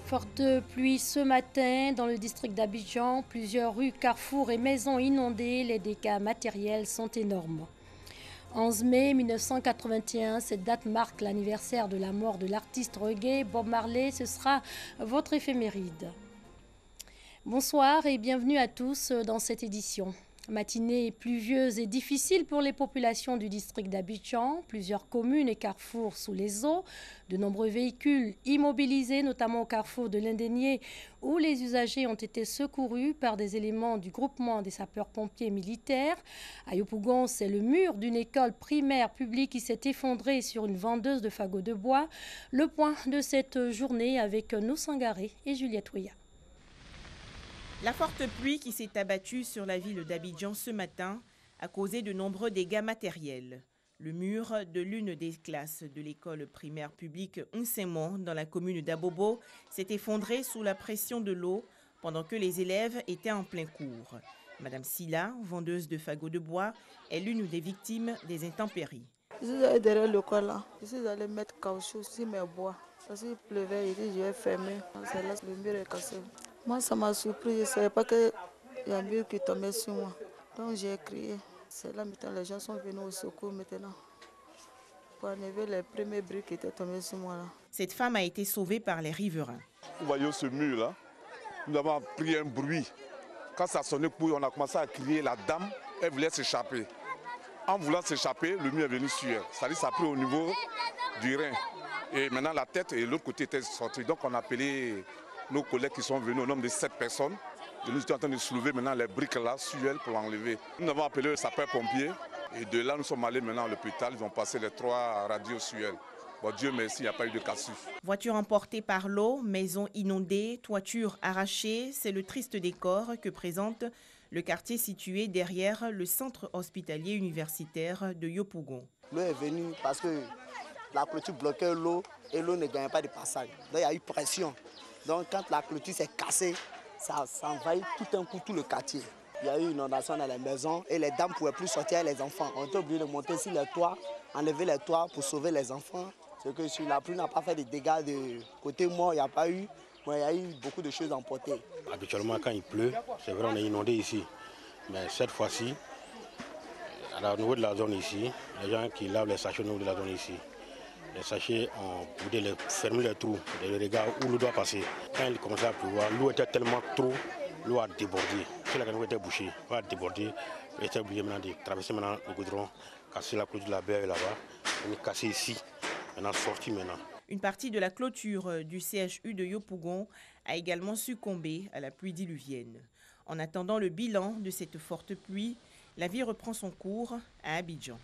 Forte pluie ce matin dans le district d'Abidjan. Plusieurs rues, carrefours et maisons inondées. Les dégâts matériels sont énormes. 11 mai 1981, cette date marque l'anniversaire de la mort de l'artiste reggae Bob Marley. Ce sera votre éphéméride. Bonsoir et bienvenue à tous dans cette édition. Matinée pluvieuse et difficile pour les populations du district d'Abidjan. Plusieurs communes et carrefours sous les eaux. De nombreux véhicules immobilisés, notamment au carrefour de l'Indénié, où les usagers ont été secourus par des éléments du groupement des sapeurs-pompiers militaires. À Yopougon, c'est le mur d'une école primaire publique qui s'est effondré sur une vendeuse de fagots de bois. Le point de cette journée avec nous Sangaré et Juliette Ouya. La forte pluie qui s'est abattue sur la ville d'Abidjan ce matin a causé de nombreux dégâts matériels. Le mur de l'une des classes de l'école primaire publique Nsemon dans la commune d'Abobo s'est effondré sous la pression de l'eau pendant que les élèves étaient en plein cours. Madame Silla, vendeuse de fagots de bois, est l'une des victimes des intempéries. Je suis allée derrière l'école là. Je suis allée mettre caoutchouc sur mes bois. Parce qu'il pleuvait, je vais fermer. C'est là que le mur est cassé. Moi, ça m'a surpris. Je ne savais pas qu'il y a un mur qui tombait sur moi. Donc j'ai crié. C'est là maintenant les gens sont venus au secours maintenant pour enlever les premiers briques qui étaient tombées sur moi là. Cette femme a été sauvée par les riverains. Vous voyez ce mur là, nous avons pris un bruit. Quand ça sonnait, on a commencé à crier. La dame, elle voulait s'échapper. En voulant s'échapper, le mur est venu sur elle. C'est-à-dire ça a pris au niveau du rein. Et maintenant la tête et l'autre côté étaient sortis. Donc on a appelé nos collègues qui sont venus au nombre de 7 personnes. Et nous étions en train de soulever maintenant les briques là sur elle pour l'enlever. Nous avons appelé le sapeur-pompier et de là nous sommes allés maintenant à l'hôpital. Ils ont passé les 3 radios sur elle. Bon, Dieu merci, il n'y a pas eu de cassure. Voitures emportées par l'eau, maisons inondées, toitures arrachées, c'est le triste décor que présente le quartier situé derrière le centre hospitalier universitaire de Yopougon. L'eau est venue parce que la clôture bloquait l'eau et l'eau ne gagnait pas de passage. Donc il y a eu pression. Donc quand la clôture s'est cassée, ça envahit tout un coup tout le quartier. Il y a eu une inondation dans les maisons et les dames ne pouvaient plus sortir avec les enfants. On était obligé de monter sur les toits, enlever les toits pour sauver les enfants. Ce que sur la pluie n'a pas fait de dégâts de côté mort, il n'y a pas eu. Mais il y a eu beaucoup de choses emportées. Habituellement quand il pleut, c'est vrai on est inondé ici. Mais cette fois-ci, au niveau de la zone ici, les gens qui lavent les sachets au niveau de la zone ici, les sachets ont voulu fermer les trous, les regards où l'eau doit passer. Quand il commençait à pleuvoir, l'eau était tellement trop, l'eau a débordé. Si la canaux était bouchée, l'eau a débordé. Il était obligé maintenant de traverser maintenant le goudron, casser la clôture de la baie là-bas, venir casser ici, maintenant sorti maintenant. Une partie de la clôture du CHU de Yopougon a également succombé à la pluie diluvienne. En attendant le bilan de cette forte pluie, la vie reprend son cours à Abidjan.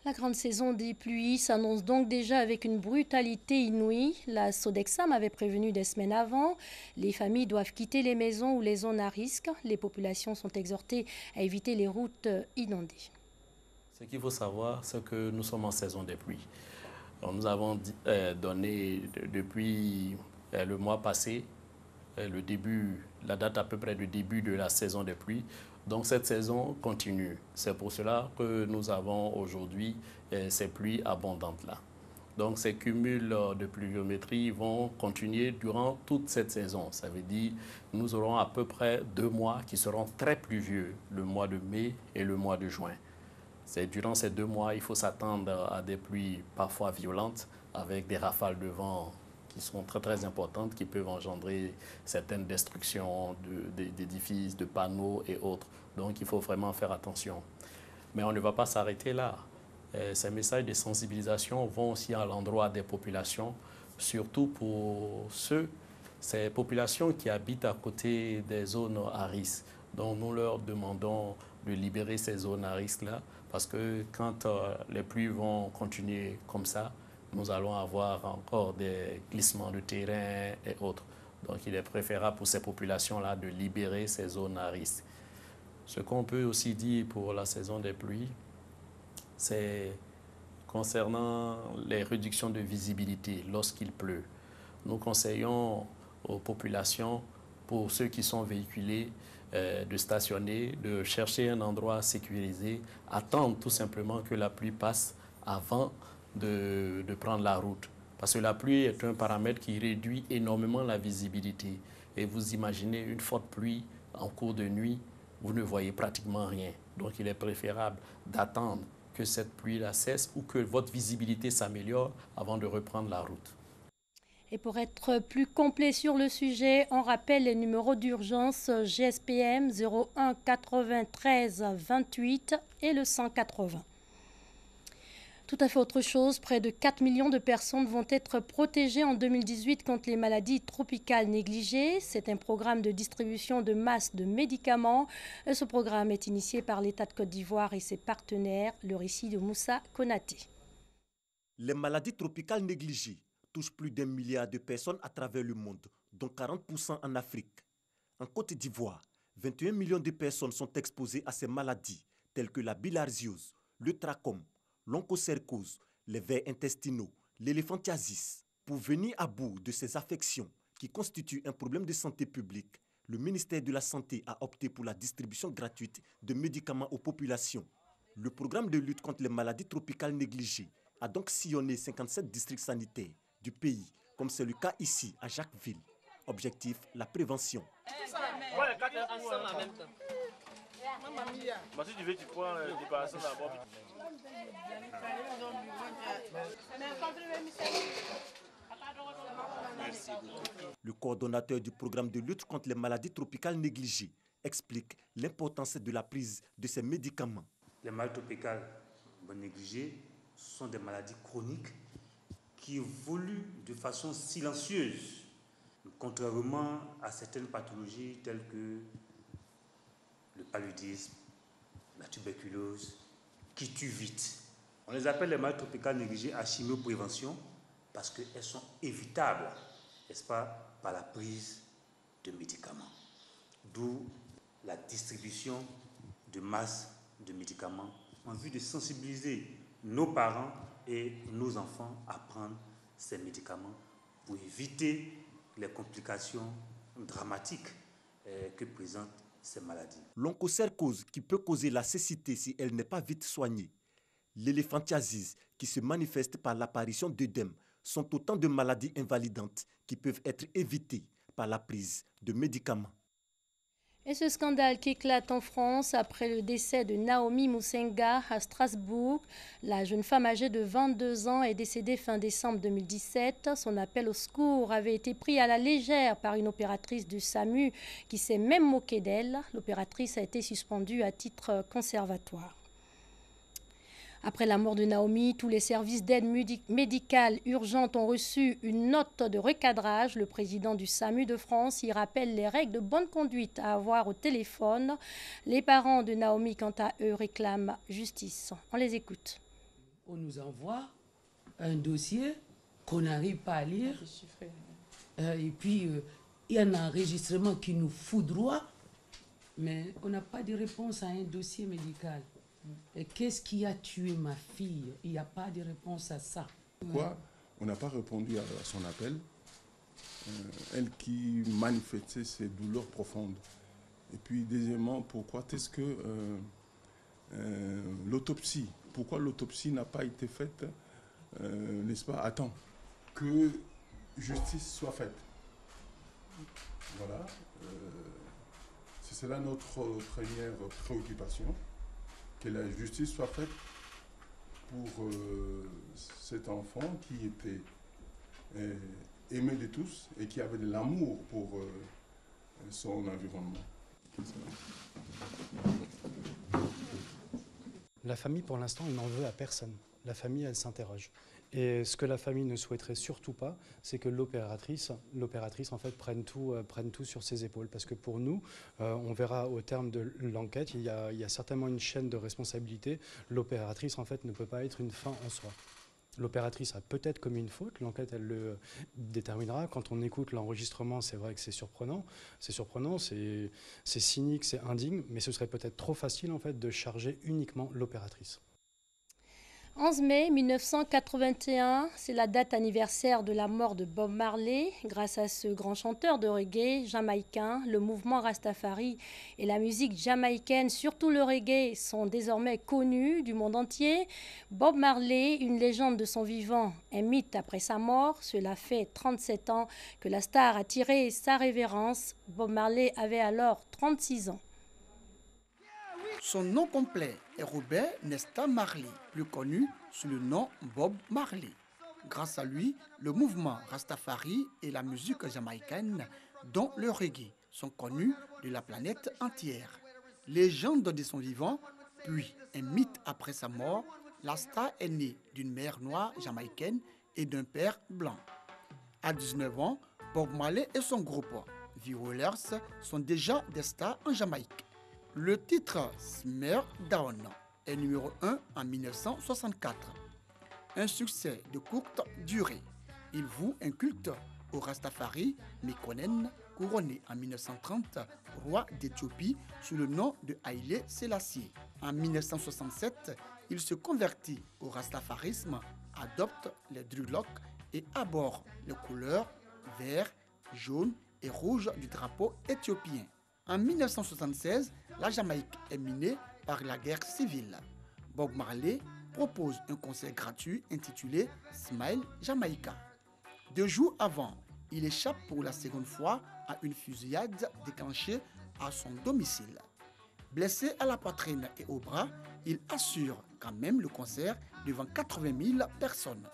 La grande saison des pluies s'annonce donc déjà avec une brutalité inouïe. La Sodexam avait prévenu des semaines avant. Les familles doivent quitter les maisons ou les zones à risque. Les populations sont exhortées à éviter les routes inondées. Ce qu'il faut savoir, c'est que nous sommes en saison des pluies. Alors, nous avons donné depuis le mois passé, la date à peu près du début de la saison des pluies. Donc cette saison continue. C'est pour cela que nous avons aujourd'hui ces pluies abondantes-là. Donc ces cumuls de pluviométrie vont continuer durant toute cette saison. Ça veut dire que nous aurons à peu près 2 mois qui seront très pluvieux, le mois de mai et le mois de juin. C'est durant ces 2 mois, il faut s'attendre à des pluies parfois violentes avec des rafales de vent qui sont très très importantes, qui peuvent engendrer certaines destructions d'édifices, de panneaux et autres. Donc il faut vraiment faire attention. Mais on ne va pas s'arrêter là. Ces messages de sensibilisation vont aussi à l'endroit des populations, surtout pour ces populations qui habitent à côté des zones à risque. Donc nous leur demandons de libérer ces zones à risque-là, parce que quand les pluies vont continuer comme ça, nous allons avoir encore des glissements de terrain et autres. Donc il est préférable pour ces populations-là de libérer ces zones à risque. Ce qu'on peut aussi dire pour la saison des pluies, c'est concernant les réductions de visibilité lorsqu'il pleut. Nous conseillons aux populations, pour ceux qui sont véhiculés, de stationner, de chercher un endroit sécurisé, attendre tout simplement que la pluie passe avant de prendre la route. Parce que la pluie est un paramètre qui réduit énormément la visibilité. Et vous imaginez une forte pluie en cours de nuit, vous ne voyez pratiquement rien. Donc il est préférable d'attendre que cette pluie-là cesse ou que votre visibilité s'améliore avant de reprendre la route. Et pour être plus complet sur le sujet, on rappelle les numéros d'urgence GSPM 01 93 28 et le 180. Tout à fait autre chose, près de 4 millions de personnes vont être protégées en 2018 contre les maladies tropicales négligées. C'est un programme de distribution de masse de médicaments. Ce programme est initié par l'État de Côte d'Ivoire et ses partenaires. Le récit de Moussa Konaté. Les maladies tropicales négligées touchent plus d'1 milliard de personnes à travers le monde, dont 40% en Afrique. En Côte d'Ivoire, 21 millions de personnes sont exposées à ces maladies, telles que la bilharziose, le trachome, l'onchocercose, les vers intestinaux, l'éléphantiasis. Pour venir à bout de ces affections qui constituent un problème de santé publique, le ministère de la Santé a opté pour la distribution gratuite de médicaments aux populations. Le programme de lutte contre les maladies tropicales négligées a donc sillonné 57 districts sanitaires du pays, comme c'est le cas ici à Jacquesville. Objectif, la prévention. Le coordonnateur du programme de lutte contre les maladies tropicales négligées explique l'importance de la prise de ces médicaments. Les maladies tropicales négligées sont des maladies chroniques qui évoluent de façon silencieuse, contrairement à certaines pathologies telles que le paludisme, la tuberculose, qui tuent vite. On les appelle les maladies tropicales négligées à chimioprévention parce qu'elles sont évitables, n'est-ce pas, par la prise de médicaments. D'où la distribution de masse de médicaments en vue de sensibiliser nos parents et nos enfants à prendre ces médicaments pour éviter les complications dramatiques que présentent ces maladies. L'onchocercose qui peut causer la cécité si elle n'est pas vite soignée. L'éléphantiasis qui se manifeste par l'apparition d'œdèmes sont autant de maladies invalidantes qui peuvent être évitées par la prise de médicaments. Et ce scandale qui éclate en France après le décès de Naomi Musenga à Strasbourg. La jeune femme âgée de 22 ans est décédée fin décembre 2017. Son appel au secours avait été pris à la légère par une opératrice du SAMU qui s'est même moquée d'elle. L'opératrice a été suspendue à titre conservatoire. Après la mort de Naomi, tous les services d'aide médicale urgente ont reçu une note de recadrage. Le président du SAMU de France y rappelle les règles de bonne conduite à avoir au téléphone. Les parents de Naomi, quant à eux, réclament justice. On les écoute. On nous envoie un dossier qu'on n'arrive pas à lire. Et puis, il y a un enregistrement qui nous foudroie, mais on n'a pas de réponse à un dossier médical. Et qu'est-ce qui a tué ma fille? Il n'y a pas de réponse à ça. Pourquoi on n'a pas répondu à son appel? Elle qui manifestait ses douleurs profondes. Et puis, deuxièmement, pourquoi est-ce que l'autopsie, pourquoi l'autopsie n'a pas été faite, n'est-ce pas, à temps? Que justice soit faite. Voilà. C'est cela notre première préoccupation. Que la justice soit faite pour cet enfant qui était aimé de tous et qui avait de l'amour pour son environnement. La famille, pour l'instant, elle n'en veut à personne. La famille, elle s'interroge. Et ce que la famille ne souhaiterait surtout pas, c'est que l'opératrice en fait prenne tout sur ses épaules. Parce que pour nous, on verra au terme de l'enquête, il y a certainement une chaîne de responsabilité. L'opératrice en fait ne peut pas être une fin en soi. L'opératrice a peut-être commis une faute, l'enquête elle le déterminera. Quand on écoute l'enregistrement, c'est vrai que c'est surprenant, c'est cynique, c'est indigne, mais ce serait peut-être trop facile en fait de charger uniquement l'opératrice. 11 mai 1981, c'est la date anniversaire de la mort de Bob Marley. Grâce à ce grand chanteur de reggae jamaïcain, le mouvement Rastafari et la musique jamaïcaine, surtout le reggae, sont désormais connus du monde entier. Bob Marley, une légende de son vivant, un mythe après sa mort. Cela fait 37 ans que la star a tiré sa révérence. Bob Marley avait alors 36 ans. Son nom complet est Robert Nesta Marley, plus connu sous le nom Bob Marley. Grâce à lui, le mouvement Rastafari et la musique jamaïcaine, dont le reggae, sont connus de la planète entière. Légende de son vivant, puis un mythe après sa mort, la star est née d'une mère noire jamaïcaine et d'un père blanc. À 19 ans, Bob Marley et son groupe The Wailers sont déjà des stars en Jamaïque. Le titre Smackdown est numéro 1 en 1964. Un succès de courte durée. Il voue un culte au Rastafari Mekonnen, couronné en 1930 roi d'Éthiopie sous le nom de Haïlé Sélassié. En 1967, il se convertit au rastafarisme, adopte les dreadlocks et aborde les couleurs vert, jaune et rouge du drapeau éthiopien. En 1976, la Jamaïque est minée par la guerre civile. Bob Marley propose un concert gratuit intitulé Smile Jamaica. 2 jours avant, il échappe pour la seconde fois à une fusillade déclenchée à son domicile. Blessé à la poitrine et au bras, il assure quand même le concert devant 80 000 personnes.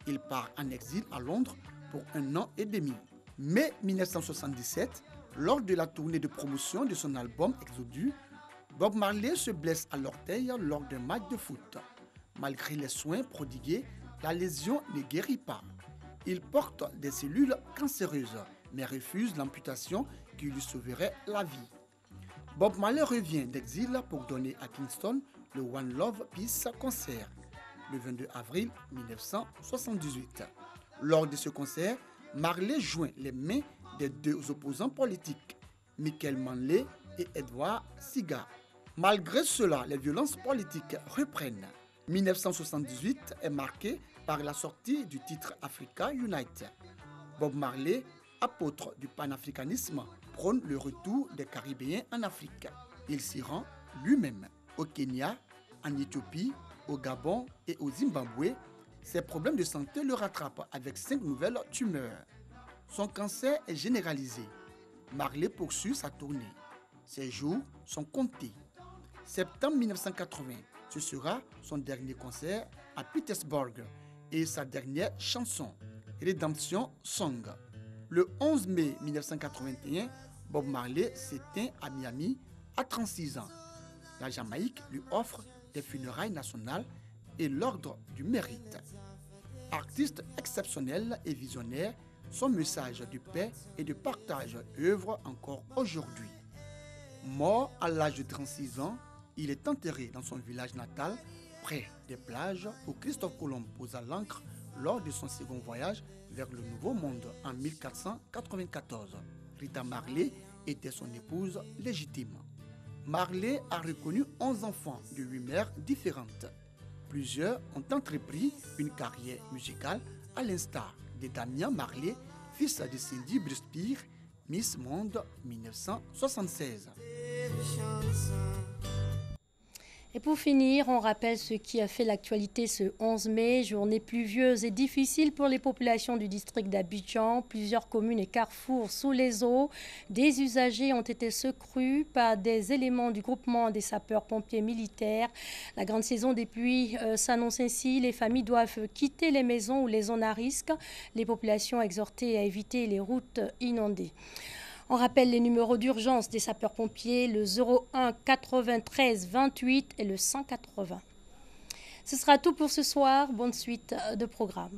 Il part en exil à Londres pour 1 an et demi. Mai 1977, lors de la tournée de promotion de son album Exodus, Bob Marley se blesse à l'orteil lors d'un match de foot. Malgré les soins prodigués, la lésion ne guérit pas. Il porte des cellules cancéreuses, mais refuse l'amputation qui lui sauverait la vie. Bob Marley revient d'exil pour donner à Kingston le One Love Peace concert, le 22 avril 1978. Lors de ce concert, Marley joint les mains des 2 opposants politiques, Michael Manley et Edward Seagar. Malgré cela, les violences politiques reprennent. 1978 est marqué par la sortie du titre Africa Unite. Bob Marley, apôtre du panafricanisme, prône le retour des Caribéens en Afrique. Il s'y rend lui-même. Au Kenya, en Éthiopie, au Gabon et au Zimbabwe, ses problèmes de santé le rattrapent avec 5 nouvelles tumeurs. Son cancer est généralisé. Marley poursuit sa tournée. Ses jours sont comptés. Septembre 1980, ce sera son dernier concert à Petersburg et sa dernière chanson, Redemption Song. Le 11 mai 1981, Bob Marley s'éteint à Miami à 36 ans. La Jamaïque lui offre des funérailles nationales et l'ordre du mérite. Artiste exceptionnel et visionnaire, son message de paix et de partage œuvre encore aujourd'hui. Mort à l'âge de 36 ans, il est enterré dans son village natal, près des plages où Christophe Colomb posa l'ancre lors de son second voyage vers le Nouveau Monde en 1494. Rita Marley était son épouse légitime. Marley a reconnu 11 enfants de 8 mères différentes. Plusieurs ont entrepris une carrière musicale à l'instar de Damien Marley, fils de Cindy Brewster, Miss Monde 1976. Et pour finir, on rappelle ce qui a fait l'actualité ce 11 mai, journée pluvieuse et difficile pour les populations du district d'Abidjan. Plusieurs communes et carrefours sous les eaux. Des usagers ont été secourus par des éléments du groupement des sapeurs-pompiers militaires. La grande saison des pluies s'annonce ainsi. Les familles doivent quitter les maisons ou les zones à risque. Les populations exhortées à éviter les routes inondées. On rappelle les numéros d'urgence des sapeurs-pompiers, le 01 93 28 et le 180. Ce sera tout pour ce soir. Bonne suite de programme.